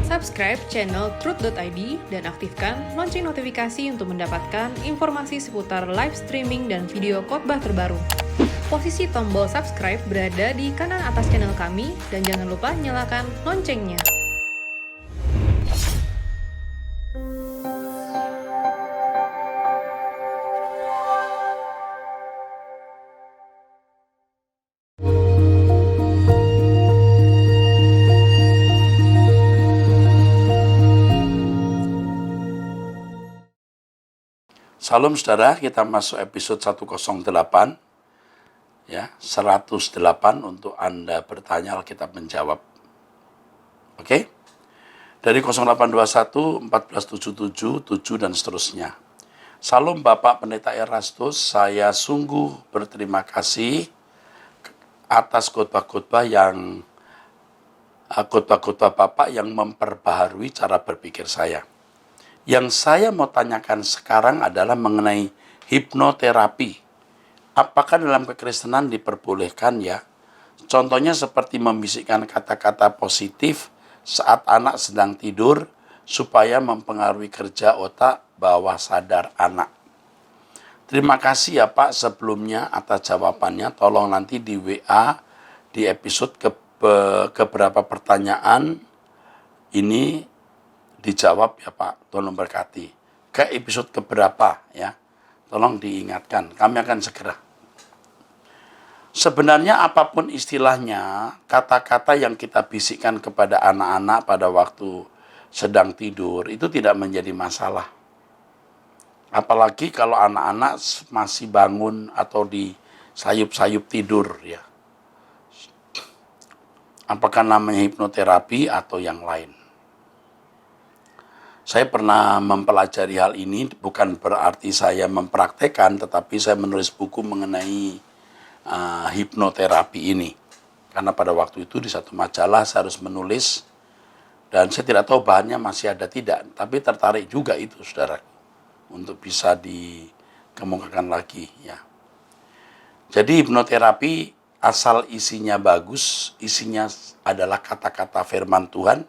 Subscribe channel Truth.id dan aktifkan lonceng notifikasi untuk mendapatkan informasi seputar live streaming dan video khotbah terbaru. Posisi tombol subscribe berada di kanan atas channel kami dan jangan lupa nyalakan loncengnya. Salam saudara, kita masuk episode 108, ya, 108 untuk Anda bertanya, Alkitab menjawab. Oke? Dari 0821, 1477, 7 dan seterusnya. Salam Bapak Pendeta Erastus, saya sungguh berterima kasih atas khotbah-khotbah Bapak yang memperbaharui cara berpikir saya. Yang saya mau tanyakan sekarang adalah mengenai hipnoterapi. Apakah dalam kekristenan diperbolehkan ya? Contohnya seperti membisikkan kata-kata positif saat anak sedang tidur supaya mempengaruhi kerja otak bawah sadar anak. Terima kasih ya Pak sebelumnya atas jawabannya. Tolong nanti di WA di episode keberapa pertanyaan ini dijawab ya Pak, tolong berkati. Ke episode keberapa ya, tolong diingatkan, kami akan segera. Sebenarnya apapun istilahnya, kata-kata yang kita bisikkan kepada anak-anak pada waktu sedang tidur, itu tidak menjadi masalah. Apalagi kalau anak-anak masih bangun atau di sayup-sayup tidur ya. Apakah namanya hipnoterapi atau yang lain. Saya pernah mempelajari hal ini, bukan berarti saya mempraktekkan, tetapi saya menulis buku mengenai hipnoterapi ini. Karena pada waktu itu di satu majalah saya harus menulis, dan saya tidak tahu bahannya masih ada tidak, tapi tertarik juga itu, saudara, untuk bisa dikemukakan lagi. Ya. Jadi hipnoterapi asal isinya bagus, isinya adalah kata-kata firman Tuhan,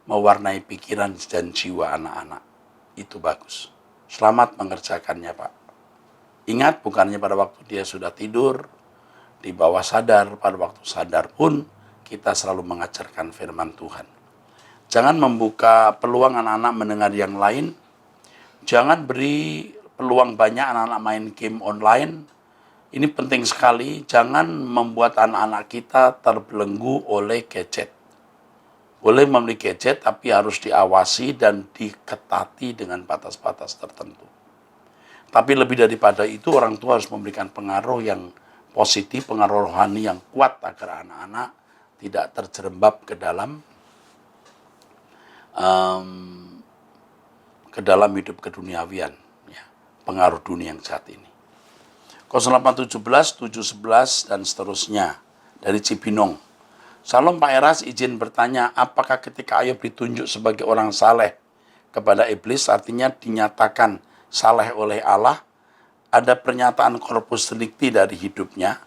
mewarnai pikiran dan jiwa anak-anak. Itu bagus. Selamat mengerjakannya Pak. Ingat, bukannya pada waktu dia sudah tidur, di bawah sadar, pada waktu sadar pun, kita selalu mengajarkan firman Tuhan. Jangan membuka peluang anak-anak mendengar yang lain. Jangan beri peluang banyak anak-anak main game online. Ini penting sekali. Jangan membuat anak-anak kita terbelenggu oleh gadget. Boleh membeli gadget, tapi harus diawasi dan diketati dengan batas-batas tertentu. Tapi lebih daripada itu, orang tua harus memberikan pengaruh yang positif, pengaruh rohani yang kuat agar anak-anak tidak terjerembab ke dalam hidup keduniawian, ya, pengaruh dunia yang saat ini. 0817, 711 dan seterusnya dari Cibinong. Salam Pak Eras, izin bertanya, apakah ketika Ayub ditunjuk sebagai orang saleh kepada iblis, artinya dinyatakan saleh oleh Allah, ada pernyataan corpus delicti dari hidupnya?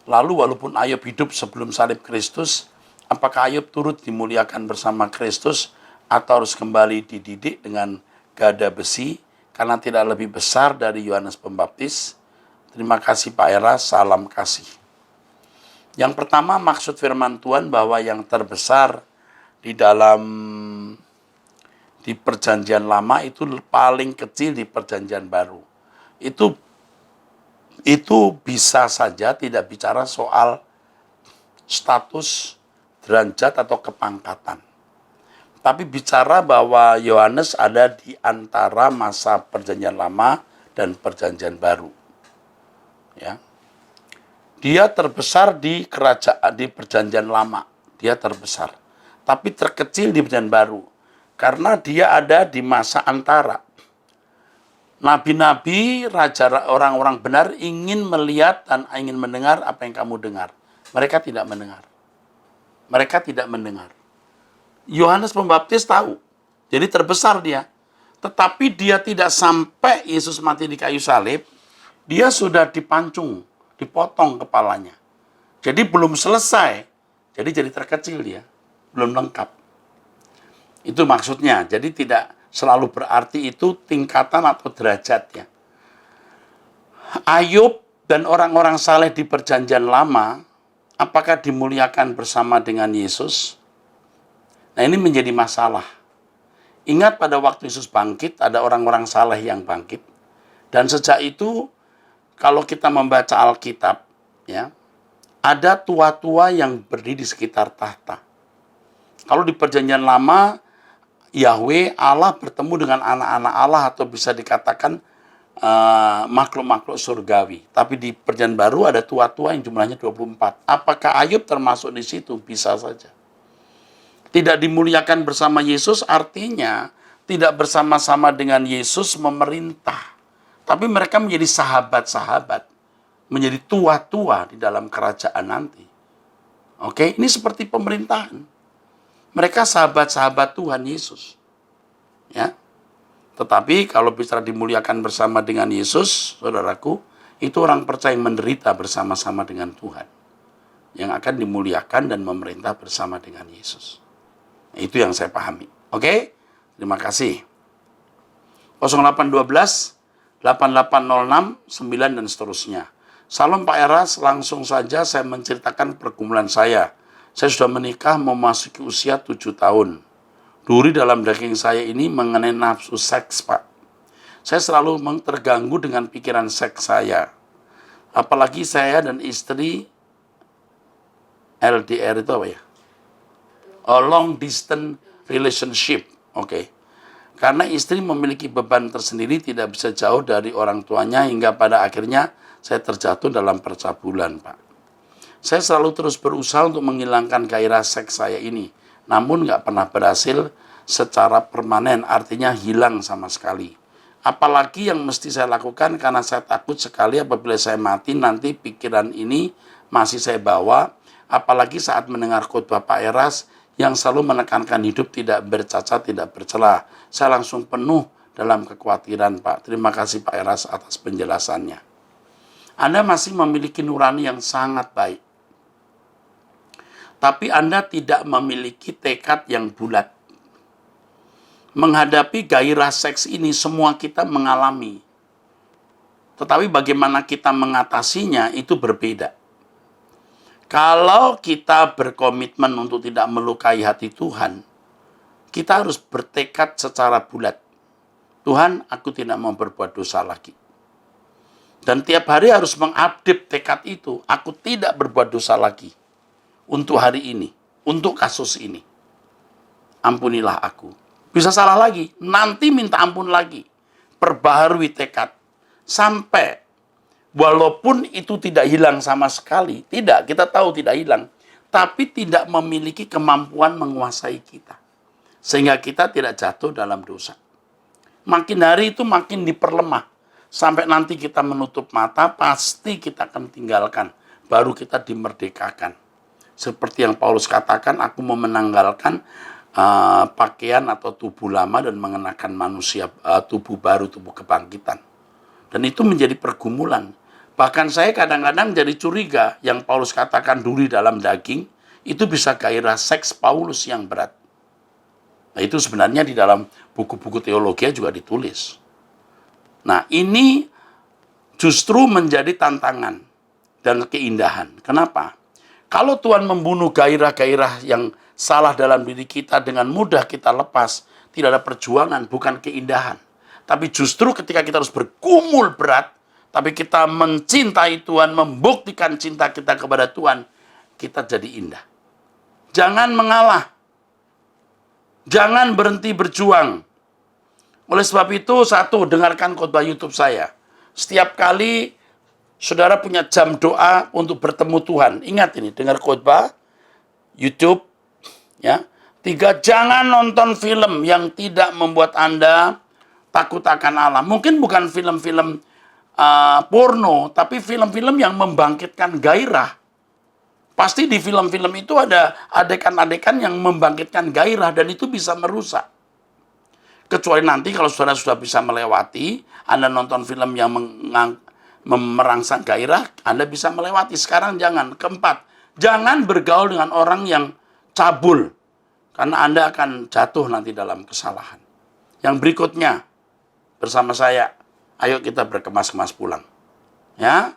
Lalu walaupun Ayub hidup sebelum salib Kristus, apakah Ayub turut dimuliakan bersama Kristus atau harus kembali dididik dengan gada besi karena tidak lebih besar dari Yohanes Pembaptis? Terima kasih Pak Eras, salam kasih. Yang pertama, maksud firman Tuhan bahwa yang terbesar di perjanjian lama itu paling kecil di perjanjian baru. Itu bisa saja tidak bicara soal status, derajat atau kepangkatan. Tapi bicara bahwa Yohanes ada di antara masa perjanjian lama dan perjanjian baru. Ya. Dia terbesar di kerajaan, di perjanjian lama. Dia terbesar. Tapi terkecil di perjanjian baru. Karena dia ada di masa antara. Nabi-nabi, raja, orang-orang benar ingin melihat dan ingin mendengar apa yang kamu dengar. Mereka tidak mendengar. Mereka tidak mendengar. Yohanes Pembaptis tahu. Jadi terbesar dia. Tetapi dia tidak sampai Yesus mati di kayu salib. Dia sudah dipancung. Dipotong kepalanya. Jadi belum selesai. Jadi terkecil dia. Belum lengkap. Itu maksudnya. Jadi tidak selalu berarti itu tingkatan atau derajatnya. Ayub dan orang-orang saleh di perjanjian lama, apakah dimuliakan bersama dengan Yesus? Nah, ini menjadi masalah. Ingat pada waktu Yesus bangkit, ada orang-orang saleh yang bangkit. Dan sejak itu, kalau kita membaca Alkitab, ya, ada tua-tua yang berdiri di sekitar tahta. Kalau di perjanjian lama, Yahweh Allah bertemu dengan anak-anak Allah atau bisa dikatakan makhluk-makhluk surgawi. Tapi di perjanjian baru ada tua-tua yang jumlahnya 24. Apakah Ayub termasuk di situ? Bisa saja. Tidak dimuliakan bersama Yesus artinya tidak bersama-sama dengan Yesus memerintah. Tapi mereka menjadi sahabat-sahabat. Menjadi tua-tua di dalam kerajaan nanti. Oke, ini seperti pemerintahan. Mereka sahabat-sahabat Tuhan Yesus. Ya. Tetapi kalau bisa dimuliakan bersama dengan Yesus, saudaraku, itu orang percaya yang menderita bersama-sama dengan Tuhan. Yang akan dimuliakan dan memerintah bersama dengan Yesus. Itu yang saya pahami. Oke? Terima kasih. 0812 8806 9 dan seterusnya. Salam Pak Eras, langsung saja saya menceritakan pergumulan saya. Saya sudah menikah memasuki usia 7 tahun. Duri dalam daging saya ini mengenai nafsu seks, Pak. Saya selalu terganggu dengan pikiran seks saya. Apalagi saya dan istri LDR itu apa ya? A long distance relationship. Oke. Karena istri memiliki beban tersendiri tidak bisa jauh dari orang tuanya hingga pada akhirnya saya terjatuh dalam percabulan, Pak. Saya selalu terus berusaha untuk menghilangkan gairah seks saya ini. Namun nggak pernah berhasil secara permanen, artinya hilang sama sekali. Apalagi yang mesti saya lakukan karena saya takut sekali apabila saya mati nanti pikiran ini masih saya bawa. Apalagi saat mendengar khotbah Pak Eras yang selalu menekankan hidup tidak bercacat, tidak bercela. Saya langsung penuh dalam kekhawatiran, Pak. Terima kasih Pak Eras atas penjelasannya. Anda masih memiliki nurani yang sangat baik. Tapi Anda tidak memiliki tekad yang bulat. Menghadapi gairah seks ini semua kita mengalami. Tetapi bagaimana kita mengatasinya itu berbeda. Kalau kita berkomitmen untuk tidak melukai hati Tuhan, kita harus bertekad secara bulat. Tuhan, aku tidak mau berbuat dosa lagi. Dan tiap hari harus mengupdate tekad itu. Aku tidak berbuat dosa lagi. Untuk hari ini, untuk kasus ini. Ampunilah aku. Bisa salah lagi, nanti minta ampun lagi. Perbaharui tekad. Sampai, walaupun itu tidak hilang sama sekali. Tidak, kita tahu tidak hilang. Tapi tidak memiliki kemampuan menguasai kita. Sehingga kita tidak jatuh dalam dosa. Makin hari itu makin diperlemah. Sampai nanti kita menutup mata, pasti kita akan tinggalkan. Baru kita dimerdekakan. Seperti yang Paulus katakan, aku mau menanggalkan pakaian atau tubuh lama dan mengenakan manusia tubuh baru, tubuh kebangkitan. Dan itu menjadi pergumulan. Bahkan saya kadang-kadang jadi curiga yang Paulus katakan duri dalam daging, itu bisa gairah seks Paulus yang berat. Nah itu sebenarnya di dalam buku-buku teologi juga ditulis. Nah ini justru menjadi tantangan dan keindahan. Kenapa? Kalau Tuhan membunuh gairah-gairah yang salah dalam diri kita dengan mudah kita lepas, tidak ada perjuangan, bukan keindahan. Tapi justru ketika kita harus bergumul berat, tapi kita mencintai Tuhan, membuktikan cinta kita kepada Tuhan, kita jadi indah. Jangan mengalah. Jangan berhenti berjuang. Oleh sebab itu, satu, dengarkan khotbah YouTube saya. Setiap kali saudara punya jam doa untuk bertemu Tuhan. Ingat ini, dengar khotbah, YouTube, ya. 3, jangan nonton film yang tidak membuat Anda takut akan Allah. Mungkin bukan film-film porno, tapi film-film yang membangkitkan gairah. Pasti di film-film itu ada adegan-adegan yang membangkitkan gairah dan itu bisa merusak. Kecuali nanti kalau saudara sudah bisa melewati, Anda nonton film yang merangsang gairah, Anda bisa melewati. Sekarang jangan. Keempat, jangan bergaul dengan orang yang cabul. Karena Anda akan jatuh nanti dalam kesalahan. Yang berikutnya, bersama saya, ayo kita berkemas-kemas pulang. Ya,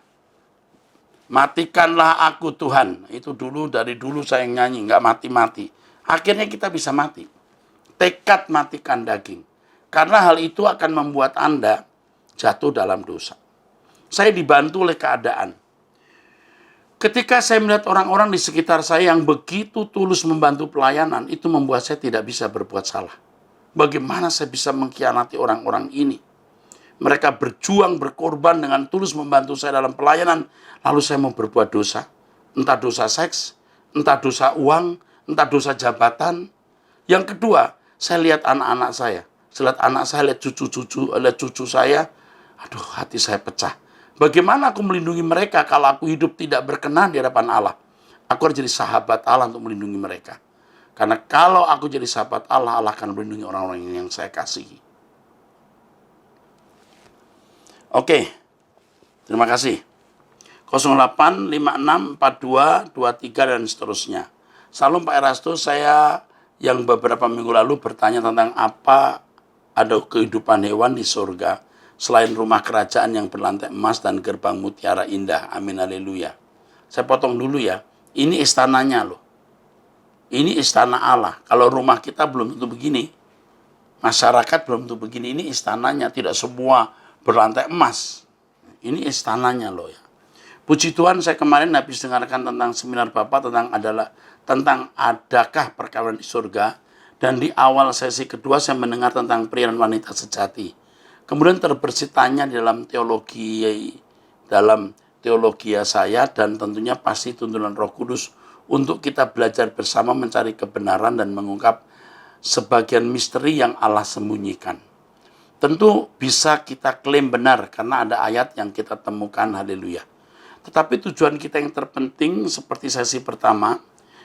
matikanlah aku Tuhan. Itu dulu, dari dulu saya nyanyi, nggak mati-mati. Akhirnya kita bisa mati. Tekad matikan daging. Karena hal itu akan membuat Anda jatuh dalam dosa. Saya dibantu oleh keadaan. Ketika saya melihat orang-orang di sekitar saya yang begitu tulus membantu pelayanan, itu membuat saya tidak bisa berbuat salah. Bagaimana saya bisa mengkhianati orang-orang ini? Mereka berjuang, berkorban dengan tulus membantu saya dalam pelayanan, lalu saya mau berbuat dosa. Entah dosa seks, entah dosa uang, entah dosa jabatan. Yang kedua, saya lihat anak-anak saya. Saya lihat anak saya, lihat cucu saya. Aduh, hati saya pecah. Bagaimana aku melindungi mereka kalau aku hidup tidak berkenan di hadapan Allah? Aku harus jadi sahabat Allah untuk melindungi mereka. Karena kalau aku jadi sahabat Allah, Allah akan melindungi orang-orang yang saya kasihi. Oke, terima kasih. 08 56 42 23 dan seterusnya. Salam Pak Erastus, saya yang beberapa minggu lalu bertanya tentang apa ada kehidupan hewan di surga selain rumah kerajaan yang berlantai emas dan gerbang mutiara indah. Amin, haleluya. Saya potong dulu ya. Ini istananya loh. Ini istana Allah. Kalau rumah kita belum tentu begini. Masyarakat belum tentu begini. Ini istananya. Tidak semua berlantai emas. Ini istananya loh ya. Puji Tuhan, saya kemarin habis dengarkan tentang seminar Bapak tentang adakah perkawinan di surga. Dan di awal sesi kedua saya mendengar tentang pria dan wanita sejati. Kemudian terbersih tanya dalam teologi saya, dan tentunya pasti tuntunan Roh Kudus untuk kita belajar bersama mencari kebenaran dan mengungkap sebagian misteri yang Allah sembunyikan. Tentu bisa kita klaim benar karena ada ayat yang kita temukan, haleluya. Tetapi tujuan kita yang terpenting seperti sesi pertama,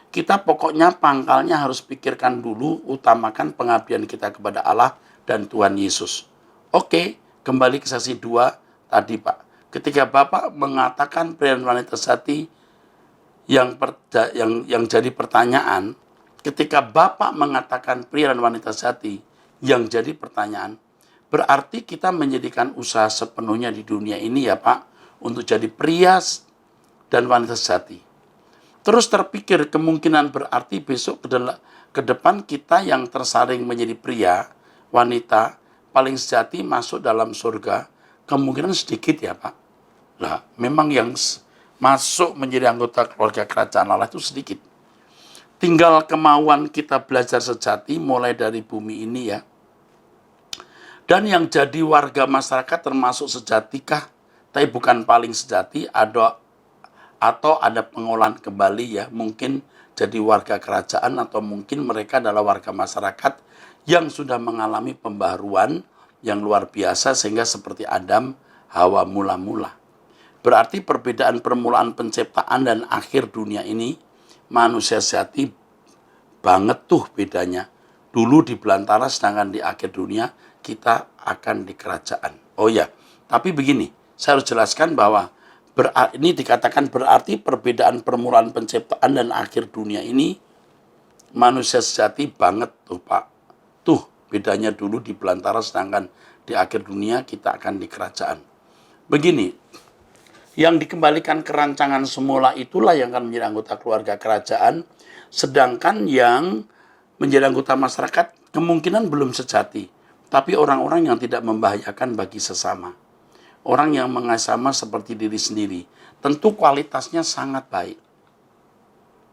kita pokoknya pangkalnya harus pikirkan dulu, utamakan pengabdian kita kepada Allah dan Tuhan Yesus. Oke, kembali ke sesi 2 tadi Pak. Ketika Bapak mengatakan pria dan wanita sejati yang jadi pertanyaan, ketika Bapak mengatakan pria dan wanita sejati yang jadi pertanyaan, berarti kita menjadikan usaha sepenuhnya di dunia ini ya Pak, untuk jadi pria dan wanita sejati. Terus terpikir kemungkinan berarti besok ke depan kita yang tersaring menjadi pria, wanita, paling sejati masuk dalam surga, kemungkinan sedikit ya Pak. Lah, memang yang masuk menjadi anggota keluarga kerajaan Allah itu sedikit. Tinggal kemauan kita belajar sejati mulai dari bumi ini ya. Dan yang jadi warga masyarakat termasuk sejatikah, tapi bukan paling sejati, atau ada pengolahan kembali ya, mungkin jadi warga kerajaan atau mungkin mereka adalah warga masyarakat yang sudah mengalami pembaharuan yang luar biasa sehingga seperti Adam, Hawa mula-mula. Berarti perbedaan permulaan penciptaan dan akhir dunia ini, manusia sejati banget tuh bedanya. Dulu di belantara sedangkan di akhir dunia kita akan di kerajaan. Oh ya, tapi begini, saya harus jelaskan bahwa ini dikatakan berarti perbedaan permulaan penciptaan dan akhir dunia ini manusia sejati banget tuh Pak. Tuh bedanya dulu di belantara sedangkan di akhir dunia kita akan di kerajaan. Begini, yang dikembalikan ke rancangan semula itulah yang akan menjadi anggota keluarga kerajaan, sedangkan yang menjadi anggota masyarakat kemungkinan belum sejati, tapi orang-orang yang tidak membahayakan bagi sesama. Orang yang mengasama seperti diri sendiri, tentu kualitasnya sangat baik.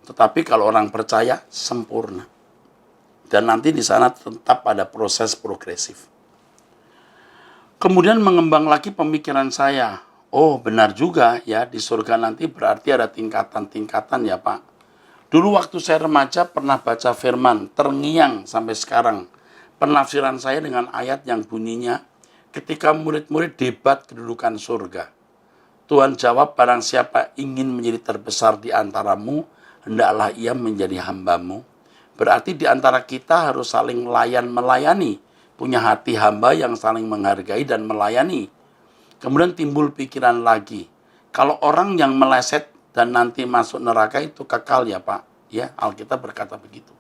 Tetapi kalau orang percaya, sempurna. Dan nanti di sana tetap ada proses progresif. Kemudian mengembang lagi pemikiran saya. Oh benar juga ya, di surga nanti berarti ada tingkatan-tingkatan ya Pak. Dulu waktu saya remaja pernah baca firman, terngiang sampai sekarang. Penafsiran saya dengan ayat yang bunyinya, ketika murid-murid debat kedudukan surga. Tuhan jawab, barang siapa ingin menjadi terbesar di antaramu, hendaklah ia menjadi hambamu. Berarti di antara kita harus saling melayani, punya hati hamba yang saling menghargai dan melayani. Kemudian timbul pikiran lagi, kalau orang yang meleset dan nanti masuk neraka itu kekal ya Pak. Ya, Alkitab berkata begitu.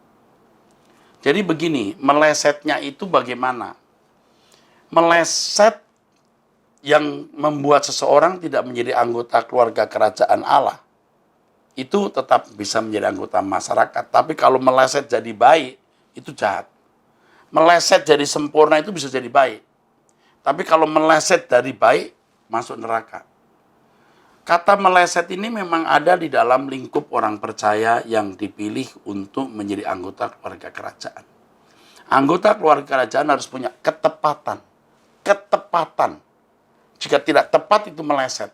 Jadi begini, melesetnya itu bagaimana? Meleset yang membuat seseorang tidak menjadi anggota keluarga kerajaan Allah, itu tetap bisa menjadi anggota masyarakat. Tapi kalau meleset jadi baik, itu jahat. Meleset jadi sempurna itu bisa jadi baik. Tapi kalau meleset dari baik, masuk neraka. Kata meleset ini memang ada di dalam lingkup orang percaya yang dipilih untuk menjadi anggota keluarga kerajaan. Anggota keluarga kerajaan harus punya ketepatan. Ketepatan. Jika tidak tepat itu meleset.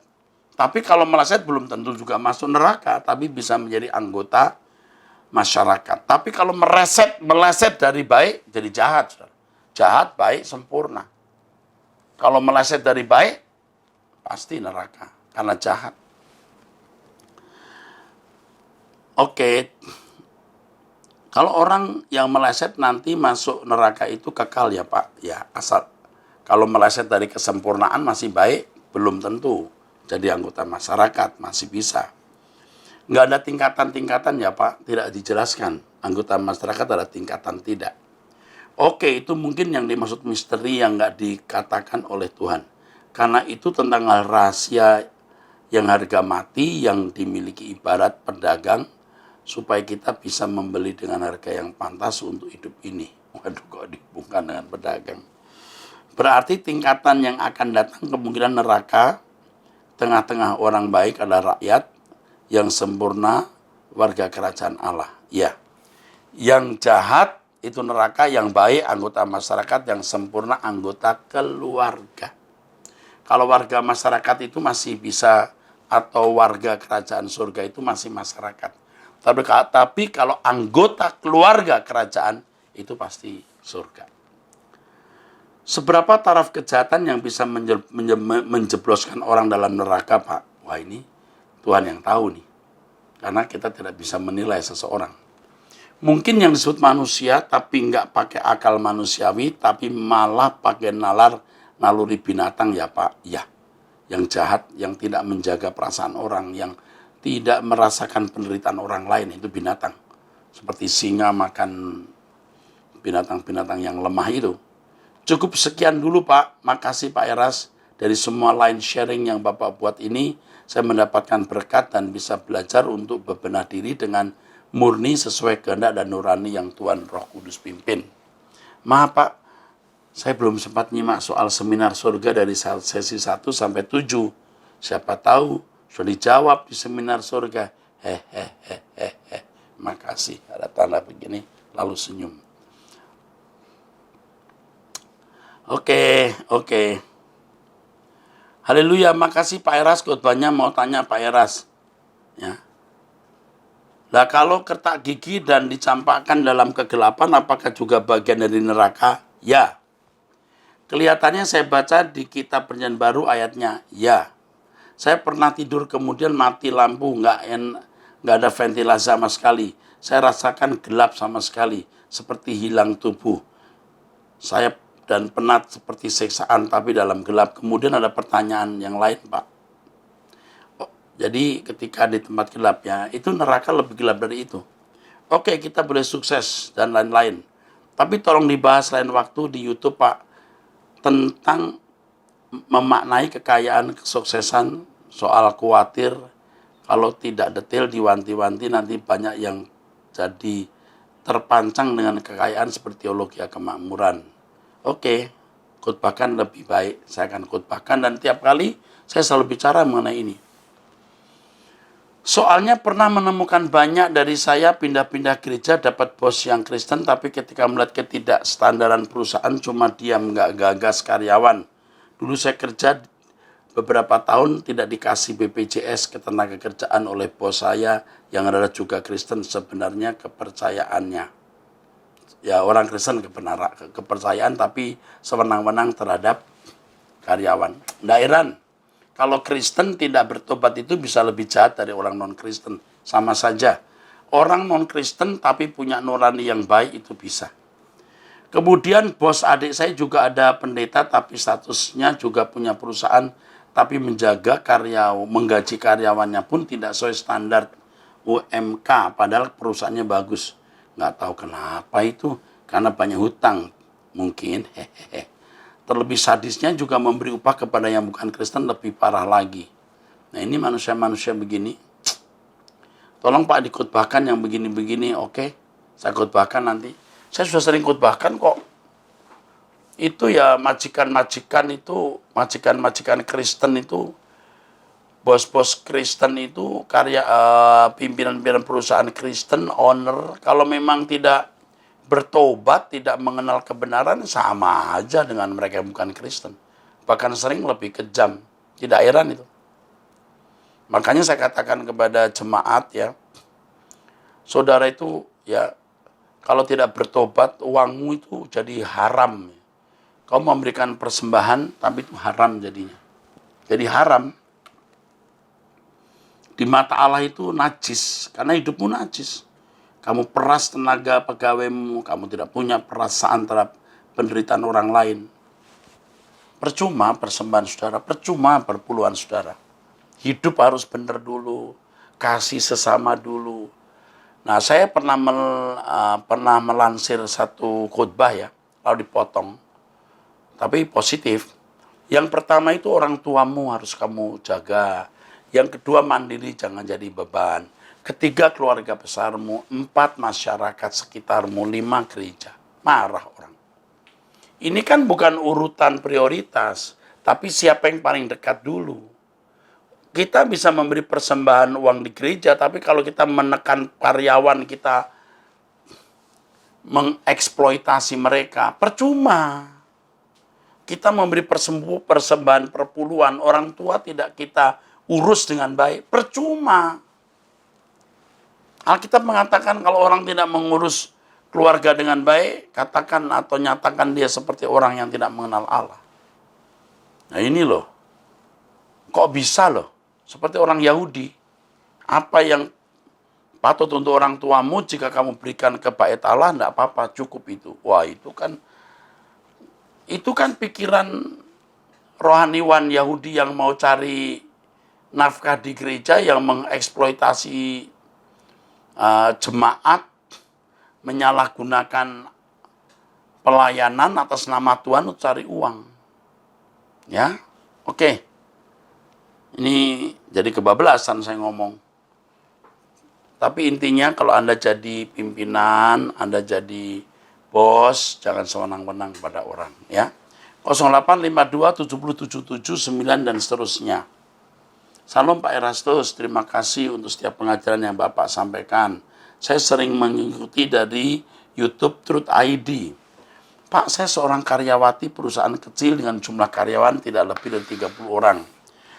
Tapi kalau meleset belum tentu juga masuk neraka, tapi bisa menjadi anggota masyarakat. Tapi kalau meleset dari baik, jadi jahat. Saudara. Jahat, baik, sempurna. Kalau meleset dari baik, pasti neraka. Karena jahat. Oke. Kalau orang yang meleset nanti masuk neraka itu kekal ya Pak. Ya, asal. Kalau meleset dari kesempurnaan masih baik, belum tentu. Jadi anggota masyarakat, masih bisa. Nggak ada tingkatan-tingkatan ya Pak. Tidak dijelaskan. Anggota masyarakat ada tingkatan, tidak. Oke, itu mungkin yang dimaksud misteri yang nggak dikatakan oleh Tuhan. Karena itu tentang hal rahasia yang harga mati yang dimiliki ibarat pedagang supaya kita bisa membeli dengan harga yang pantas untuk hidup ini. Waduh, kok dihubungkan dengan pedagang. Berarti tingkatan yang akan datang kemungkinan neraka, tengah-tengah orang baik adalah rakyat yang sempurna, warga kerajaan Allah. Ya, yang jahat itu neraka, yang baik anggota masyarakat, yang sempurna anggota keluarga. Kalau warga masyarakat itu masih bisa, atau warga kerajaan surga itu masih masyarakat. Tapi kalau anggota keluarga kerajaan itu pasti surga. Seberapa taraf kejahatan yang bisa menjebloskan orang dalam neraka, Pak? Wah, ini Tuhan yang tahu nih. Karena kita tidak bisa menilai seseorang. Mungkin yang disebut manusia tapi nggak pakai akal manusiawi, tapi malah pakai naluri binatang ya Pak. Ya. Yang jahat, yang tidak menjaga perasaan orang, yang tidak merasakan penderitaan orang lain, itu binatang. Seperti singa makan binatang-binatang yang lemah itu. Cukup sekian dulu Pak, makasih Pak Eras. Dari semua line sharing yang Bapak buat ini, saya mendapatkan berkat dan bisa belajar untuk bebenah diri dengan murni sesuai kehendak dan nurani yang Tuhan Roh Kudus pimpin. Maaf Pak, saya belum sempat nyimak soal seminar surga dari sesi 1 sampai 7. Siapa tahu sudah dijawab di seminar surga. Hehehe. Makasih. Ada tanda begini, lalu senyum. Oke. Haleluya, makasih Pak Eras. Khotbahnya mau tanya Pak Eras. Ya. Nah kalau kertak gigi dan dicampakkan dalam kegelapan, apakah juga bagian dari neraka? Ya. Kelihatannya saya baca di kitab Perjanjian Baru ayatnya, ya. Saya pernah tidur kemudian mati lampu, nggak ada ventilasi sama sekali. Saya rasakan gelap sama sekali, seperti hilang tubuh. Saya dan penat seperti siksaan, tapi dalam gelap. Kemudian ada pertanyaan yang lain, Pak. Oh, jadi ketika di tempat gelap ya, itu neraka lebih gelap dari itu. Oke, kita boleh sukses dan lain-lain. Tapi tolong dibahas lain waktu di YouTube, Pak. Tentang memaknai kekayaan, kesuksesan, soal khawatir, kalau tidak detail diwanti-wanti nanti banyak yang jadi terpancang dengan kekayaan seperti teologi kemakmuran. Oke, khotbahkan lebih baik, saya akan khotbahkan dan tiap kali saya selalu bicara mengenai ini. Soalnya pernah menemukan banyak dari saya pindah-pindah gereja dapat bos yang Kristen, tapi ketika melihat ketidakstandaran perusahaan cuma diam nggak gagas karyawan. Dulu saya kerja beberapa tahun tidak dikasih BPJS ketenagakerjaan oleh bos saya yang adalah juga Kristen, sebenarnya kepercayaannya. Ya orang Kristen kepercayaan tapi sewenang-wenang terhadap karyawan. Nggak heran. Kalau Kristen tidak bertobat itu bisa lebih jahat dari orang non-Kristen. Sama saja. Orang non-Kristen tapi punya nurani yang baik itu bisa. Kemudian bos adik saya juga ada pendeta tapi statusnya juga punya perusahaan. Tapi menggaji karyawannya pun tidak sesuai standar UMK. Padahal perusahaannya bagus. Nggak tahu kenapa itu. karena banyak hutang mungkin. Terlebih sadisnya juga memberi upah kepada yang bukan Kristen lebih parah lagi. Nah ini manusia-manusia begini, tolong Pak dikhotbahkan yang begini-begini, oke, saya khotbahkan nanti. Saya sudah sering khotbahkan kok. Itu ya majikan-majikan itu, majikan-majikan Kristen itu, bos-bos Kristen itu, pimpinan-pimpinan perusahaan Kristen, owner, kalau memang tidak bertobat, tidak mengenal kebenaran, sama aja dengan mereka yang bukan Kristen. Bahkan sering lebih kejam. Tidak heran itu. Makanya saya katakan kepada jemaat ya, saudara itu ya, kalau tidak bertobat, uangmu itu jadi haram. Kau memberikan persembahan, tapi itu haram jadinya. Jadi haram. Di mata Allah itu najis, karena hidupmu najis. Kamu peras tenaga pegawaimu, kamu tidak punya perasaan terhadap penderitaan orang lain. Percuma persembahan saudara, percuma perpuluhan saudara. Hidup harus benar dulu, kasih sesama dulu. Nah, saya pernah melansir satu khotbah ya, lalu dipotong. Tapi positif. Yang pertama itu orang tuamu harus kamu jaga. Yang kedua mandiri, jangan jadi beban. Ketiga keluarga besarmu, 4 masyarakat sekitarmu, 5 gereja. Marah orang. Ini kan bukan urutan prioritas, tapi siapa yang paling dekat dulu. Kita bisa memberi persembahan uang di gereja, tapi kalau kita menekan karyawan kita, mengeksploitasi mereka, percuma. Kita memberi persembahan perpuluhan, orang tua tidak kita urus dengan baik, percuma. Alkitab mengatakan kalau orang tidak mengurus keluarga dengan baik, katakan atau nyatakan dia seperti orang yang tidak mengenal Allah. Nah ini loh, kok bisa loh, seperti orang Yahudi. Apa yang patut untuk orang tuamu jika kamu berikan ke bait Allah, enggak apa-apa, cukup itu. Wah itu kan pikiran rohaniwan Yahudi yang mau cari nafkah di gereja, yang mengeksploitasi jemaat, menyalahgunakan pelayanan atas nama Tuhan untuk cari uang. Ya, oke. Ini jadi kebablasan saya ngomong. Tapi intinya kalau Anda jadi pimpinan, Anda jadi bos, jangan sewenang-wenang pada orang. Ya, 0852 7779 dan seterusnya. Salam Pak Erastus, terima kasih untuk setiap pengajaran yang Bapak sampaikan. Saya sering mengikuti dari YouTube Truth ID. Pak, saya seorang karyawati perusahaan kecil dengan jumlah karyawan tidak lebih dari 30 orang.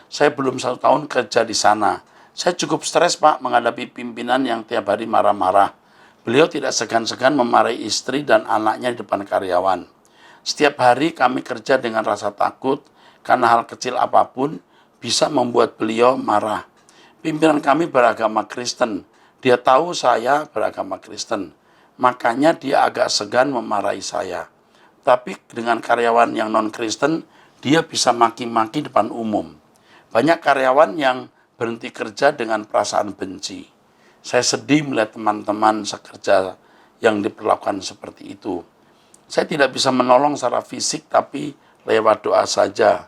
Saya belum 1 tahun kerja di sana. Saya cukup stres Pak menghadapi pimpinan yang tiap hari marah-marah. Beliau tidak segan-segan memarahi istri dan anaknya di depan karyawan. Setiap hari kami kerja dengan rasa takut karena hal kecil apapun bisa membuat beliau marah. Pimpinan kami beragama Kristen. Dia tahu saya beragama Kristen. Makanya dia agak segan memarahi saya. Tapi dengan karyawan yang non-Kristen, dia bisa maki-maki depan umum. Banyak karyawan yang berhenti kerja dengan perasaan benci. Saya sedih melihat teman-teman sekerja yang diperlakukan seperti itu. Saya tidak bisa menolong secara fisik, tapi lewat doa saja.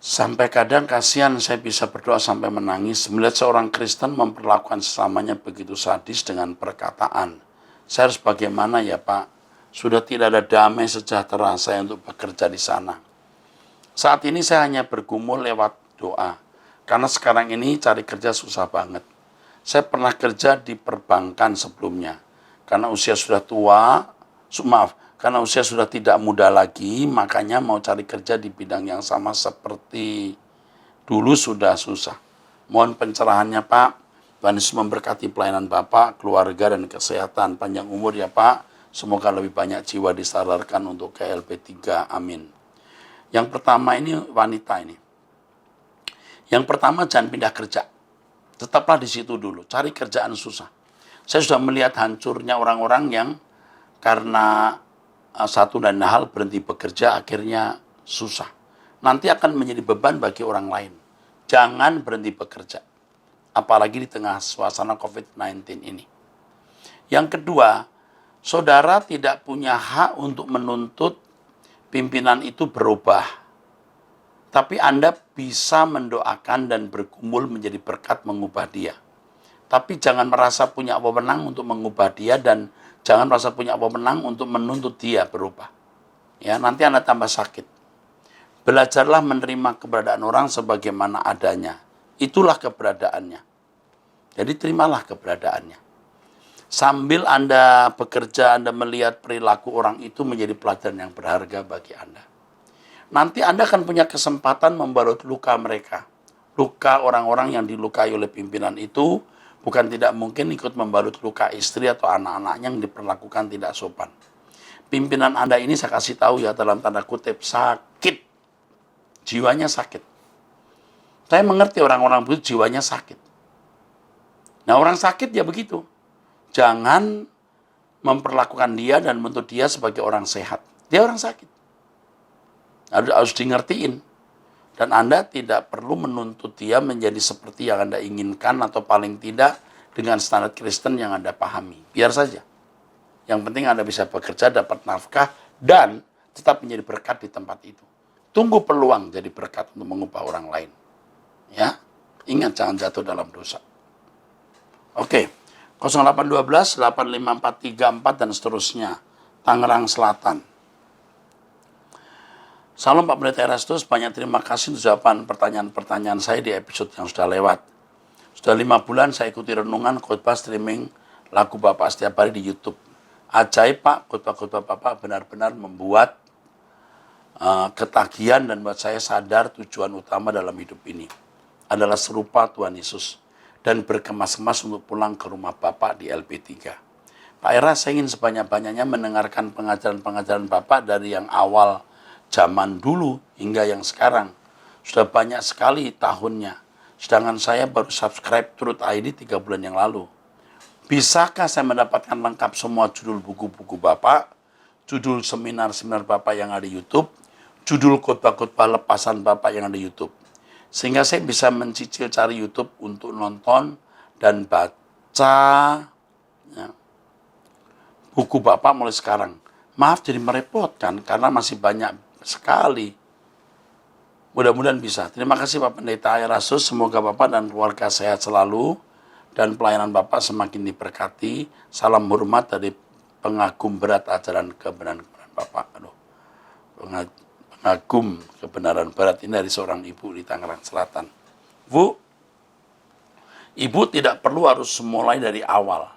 Sampai kadang kasihan saya bisa berdoa sampai menangis melihat seorang Kristen memperlakukan sesamanya begitu sadis dengan perkataan. Saya harus bagaimana ya Pak? Sudah tidak ada damai sejahtera saya untuk bekerja di sana. Saat ini saya hanya bergumul lewat doa. Karena sekarang ini cari kerja susah banget. Saya pernah kerja di perbankan sebelumnya. Karena usia sudah tua, karena usia sudah tidak muda lagi, makanya mau cari kerja di bidang yang sama seperti dulu sudah susah. Mohon pencerahannya Pak. Tuhan Yesus memberkati pelayanan Bapak, keluarga dan kesehatan. Panjang umur ya Pak. Semoga lebih banyak jiwa disadarkan untuk KLP3. Amin. Yang pertama ini wanita ini. Yang pertama jangan pindah kerja. Tetaplah di situ dulu. Cari kerjaan susah. Saya sudah melihat hancurnya orang-orang yang karena satu dan hal berhenti bekerja akhirnya susah. Nanti akan menjadi beban bagi orang lain. Jangan berhenti bekerja. Apalagi di tengah suasana COVID-19 ini. Yang kedua, saudara tidak punya hak untuk menuntut pimpinan itu berubah. Tapi Anda bisa mendoakan dan bergumul menjadi berkat mengubah dia. Tapi jangan merasa punya wewenang untuk mengubah dia dan jangan merasa punya wewenang untuk menuntut dia berubah. Ya, nanti Anda tambah sakit. Belajarlah menerima keberadaan orang sebagaimana adanya. Itulah keberadaannya. Jadi terimalah keberadaannya. Sambil Anda bekerja, Anda melihat perilaku orang itu menjadi pelajaran yang berharga bagi Anda. Nanti Anda akan punya kesempatan membalut luka mereka. Luka orang-orang yang dilukai oleh pimpinan itu bukan tidak mungkin ikut membalut luka istri atau anak-anaknya yang diperlakukan tidak sopan. Pimpinan Anda ini saya kasih tahu ya dalam tanda kutip sakit. Jiwanya sakit. Saya mengerti orang-orang itu jiwanya sakit. Nah orang sakit ya begitu. Jangan memperlakukan dia dan menuntut dia sebagai orang sehat. Dia orang sakit. Harus dingertiin. Dan Anda tidak perlu menuntut dia menjadi seperti yang Anda inginkan atau paling tidak dengan standar Kristen yang Anda pahami. Biar saja. Yang penting Anda bisa bekerja, dapat nafkah, dan tetap menjadi berkat di tempat itu. Tunggu peluang jadi berkat untuk mengubah orang lain. Ya, ingat jangan jatuh dalam dosa. Oke. 0812 85434 dan seterusnya. Tangerang Selatan. Salam Pak Pendeta Erastus, banyak terima kasih untuk jawaban pertanyaan-pertanyaan saya di episode yang sudah lewat. Sudah 5 bulan saya ikuti renungan khotbah streaming lagu Bapak setiap hari di YouTube. Ajaib Pak, khotbah-khotbah Bapak benar-benar membuat ketagihan dan buat saya sadar tujuan utama dalam hidup ini adalah serupa Tuhan Yesus dan berkemas-kemas untuk pulang ke rumah Bapak di LP3. Pak Era, saya ingin sebanyak-banyaknya mendengarkan pengajaran-pengajaran Bapak dari yang awal zaman dulu hingga yang sekarang. Sudah banyak sekali tahunnya. Sedangkan saya baru subscribe Truth ID 3 bulan yang lalu. Bisakah saya mendapatkan lengkap semua judul buku-buku Bapak, judul seminar-seminar Bapak yang ada di YouTube, judul khotbah-khotbah lepasan Bapak yang ada di YouTube? Sehingga saya bisa mencicil cari YouTube untuk nonton dan baca ya, buku Bapak mulai sekarang. Maaf jadi merepotkan karena masih banyak sekali. Mudah-mudahan bisa. Terima kasih Pak Pendeta Erastus. Semoga Bapak dan keluarga sehat selalu dan pelayanan Bapak semakin diberkati. Salam hormat dari pengagum berat ajaran kebenaran Bapak. Pengagum kebenaran berat ini dari seorang ibu di Tangerang Selatan. Bu, ibu tidak perlu harus mulai dari awal.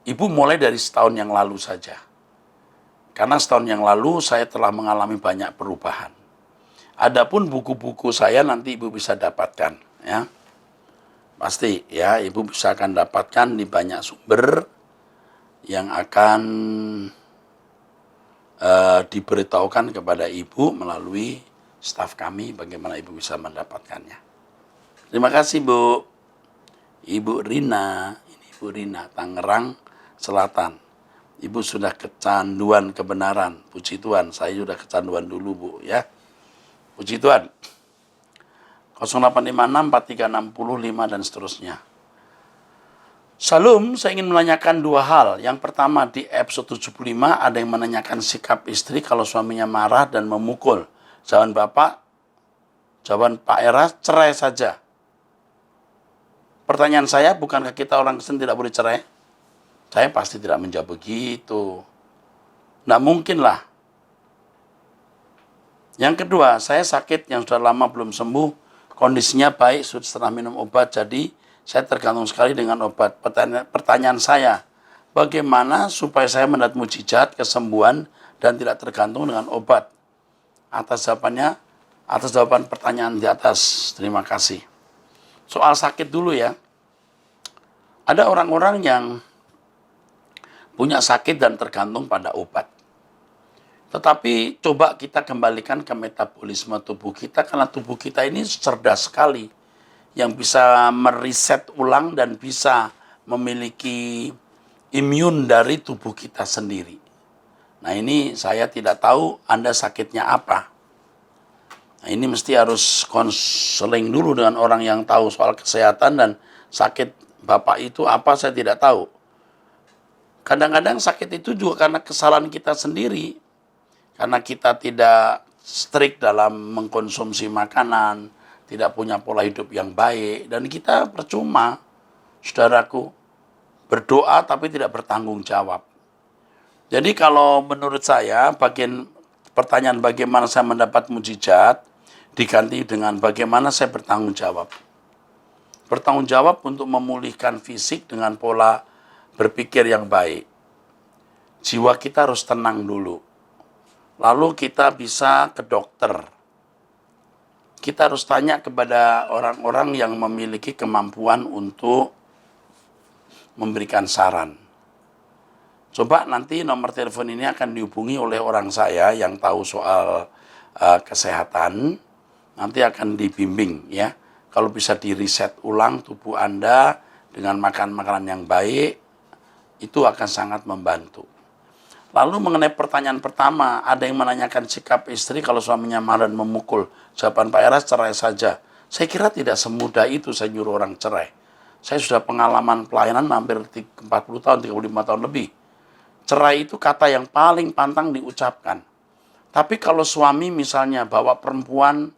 Ibu mulai dari setahun yang lalu saja. Karena setahun yang lalu saya telah mengalami banyak perubahan. Adapun buku-buku saya nanti ibu bisa dapatkan. Ya. Pasti ya, ibu bisa akan dapatkan di banyak sumber yang akan diberitahukan kepada ibu melalui staf kami bagaimana ibu bisa mendapatkannya. Terima kasih Bu. Ibu Rina, ini Ibu Rina, Tangerang Selatan. Ibu sudah kecanduan kebenaran. Puji Tuhan, saya sudah kecanduan dulu Bu ya. Puji Tuhan. 0856 4365 dan seterusnya. Salam, saya ingin menanyakan 2 hal. Yang pertama di episode 75 ada yang menanyakan sikap istri kalau suaminya marah dan memukul. Jawaban Pak Era, cerai saja. Pertanyaan saya, bukankah kita orang Kristen tidak boleh cerai? Saya pasti tidak menjawab begitu. Nggak mungkin lah. Yang kedua, saya sakit yang sudah lama belum sembuh. Kondisinya baik, sudah setelah minum obat, jadi saya tergantung sekali dengan obat. Pertanyaan saya, bagaimana supaya saya mendapat mujizat, kesembuhan, dan tidak tergantung dengan obat? Atas jawaban pertanyaan di atas, terima kasih. Soal sakit dulu ya. Ada orang-orang yang punya sakit dan tergantung pada obat. Tetapi coba kita kembalikan ke metabolisme tubuh kita, karena tubuh kita ini cerdas sekali. Yang bisa meriset ulang dan bisa memiliki imun dari tubuh kita sendiri. Nah ini saya tidak tahu Anda sakitnya apa. Nah ini mesti harus konseling dulu dengan orang yang tahu soal kesehatan dan sakit Bapak itu apa saya tidak tahu. Kadang-kadang sakit itu juga karena kesalahan kita sendiri. Karena kita tidak strict dalam mengkonsumsi makanan, tidak punya pola hidup yang baik, dan kita percuma, saudaraku, berdoa tapi tidak bertanggung jawab. Jadi kalau menurut saya, pertanyaan bagaimana saya mendapat mujizat, diganti dengan bagaimana saya bertanggung jawab. Bertanggung jawab untuk memulihkan fisik dengan pola berpikir yang baik. Jiwa kita harus tenang dulu. Lalu kita bisa ke dokter. Kita harus tanya kepada orang-orang yang memiliki kemampuan untuk memberikan saran. Coba nanti nomor telepon ini akan dihubungi oleh orang saya yang tahu soal kesehatan. Nanti akan dibimbing ya. Kalau bisa di-reset ulang tubuh Anda dengan makan makanan yang baik, itu akan sangat membantu. Lalu mengenai pertanyaan pertama, ada yang menanyakan sikap istri kalau suaminya marah dan memukul. Jawaban Pak Eras, cerai saja. Saya kira tidak semudah itu saya nyuruh orang cerai. Saya sudah pengalaman pelayanan hampir 40 tahun, 35 tahun lebih. Cerai itu kata yang paling pantang diucapkan. Tapi kalau suami misalnya bawa perempuan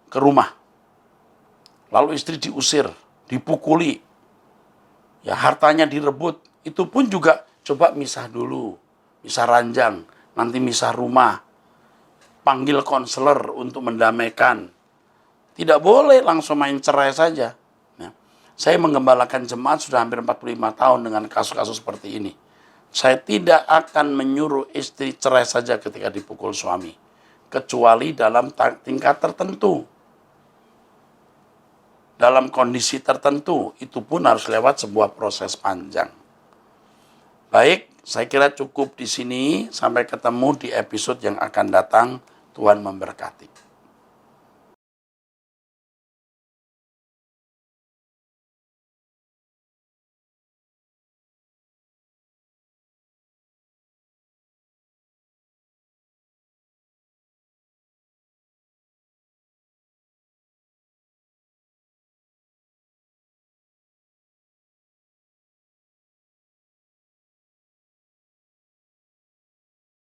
ke rumah, lalu istri diusir, dipukuli, ya hartanya direbut, itu pun juga coba misah dulu. Misah ranjang, nanti misah rumah, panggil konselor untuk mendamaikan. Tidak boleh langsung main cerai saja. Nah, saya menggembalakan jemaat sudah hampir 45 tahun dengan kasus-kasus seperti ini. Saya tidak akan menyuruh istri cerai saja ketika dipukul suami, kecuali dalam tingkat tertentu. Dalam kondisi tertentu, itu pun harus lewat sebuah proses panjang. Baik, saya kira cukup di sini. Sampai ketemu di episode yang akan datang. Tuhan memberkati.